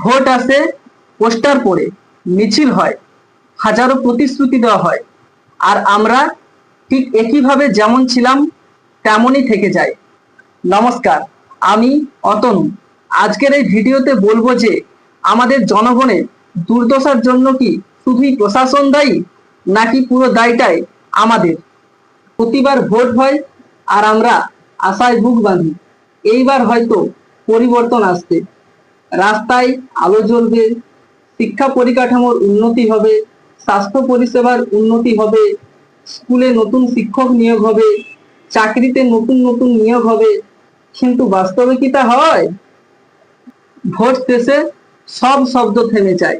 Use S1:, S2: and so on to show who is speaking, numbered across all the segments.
S1: Vote আসে, poster পড়ে, মিছিল হয়, হাজারো প্রতিশ্রুতি দেওয়া হয়, আর আমরা ঠিক একইভাবে যেমন ছিলাম তেমনই থেকে যাই। নমস্কার, আমি অতনু। আজকের এই ভিডিওতে বলবো যে আমাদের জনগণের দুর্দশার জন্য কি শুধুই প্রশাসন দায়ী, নাকি পুরো দায়টাই আমাদের? প্রতিবার ভোট হয় আর আমরা আশায় বুক বাঁধি, এইবার হয়তো পরিবর্তন আসবে। রাস্তায় আলো জ্বলবে, শিক্ষা পরিকাঠামোর উন্নতি হবে, স্বাস্থ্য পরিষেবার উন্নতি হবে, স্কুলে নতুন শিক্ষক নিয়োগ হবে, চাকরিতে নতুন নতুন নিয়োগ হবে। কিন্তু বাস্তবে কি তা হয়? ভোট শেষে সব শব্দ থেমে যায়,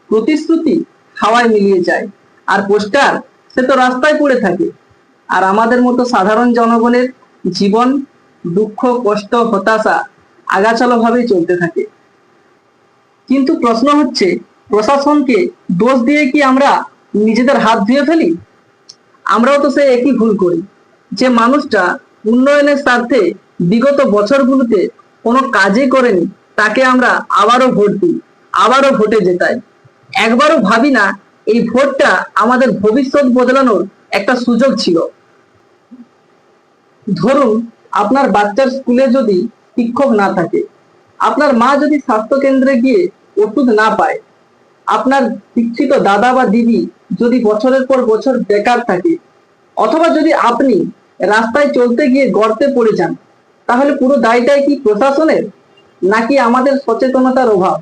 S1: প্রতিশ্রুতি হাওয়ায় মিলিয়ে যায়, আর পোস্টার সে তো রাস্তায় পড়ে থাকে। আর আমাদের মতো সাধারণ জনগণের জীবন দুঃখ, কষ্ট, হতাশা আগাছালো ভাবেই চলতে থাকে। কিন্তু প্রশ্ন হচ্ছে, প্রশাসনকে দোষ দিয়ে কি আমরা নিজেদের হাত ধুয়ে ফেলি? আমরাও তো সে একই ভুল করি। যে মানুষটা উন্নয়নের স্বার্থে বিগত বছরগুলোতে কোনো কাজই করেনি, তাকে আমরা আবারও ভোট দিই, আবারও ভোটে জেতাই। একবারও ভাবি না এই ভোটটা আমাদের ভবিষ্যৎ বদলানোর একটা সুযোগ ছিল। ধরুন, আপনার বাচ্চার স্কুলে যদি শিক্ষক না থাকে, আপনার মা যদি স্বাস্থ্য কেন্দ্রে গিয়ে ওষুধ না পায়, আপনার শিক্ষিত দাদা বা দিদি যদি বছরের পর বছর বেকার থাকে, অথবা যদি আপনি রাস্তায় চলতে গিয়ে গর্তে পড়ে যান, তাহলে পুরো দায়টাই কি প্রশাসনের, নাকি আমাদের সচেতনতার অভাব?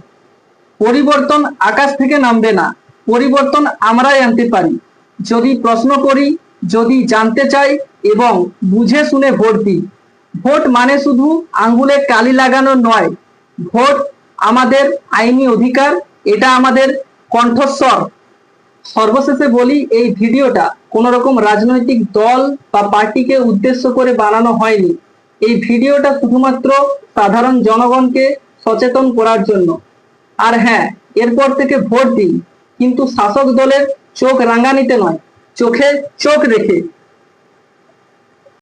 S1: পরিবর্তন আকাশ থেকে নামবে না, পরিবর্তন আমরাই আনতে পারি যদি প্রশ্ন করি, যদি জানতে চাই এবং বুঝে শুনে ভোট দিই। ভোট মানে শুধু আঙ্গুলে কালি লাগানো নয়, ভোট আমাদের আইনি অধিকার, এটা আমাদের কণ্ঠস্বর। সর্বশেষে বলি, এই ভিডিওটা কোন রকম রাজনৈতিক দল বা পার্টিকে উদ্দেশ্য করে বানানো হয়নি। এই ভিডিওটা শুধুমাত্র সাধারণ জনগণকে সচেতন করার জন্য। আর হ্যাঁ, এরপর থেকে ভোট দিন, কিন্তু শাসক দলের চোখ রাঙানিতে নয়, চোখে চোখ রেখে।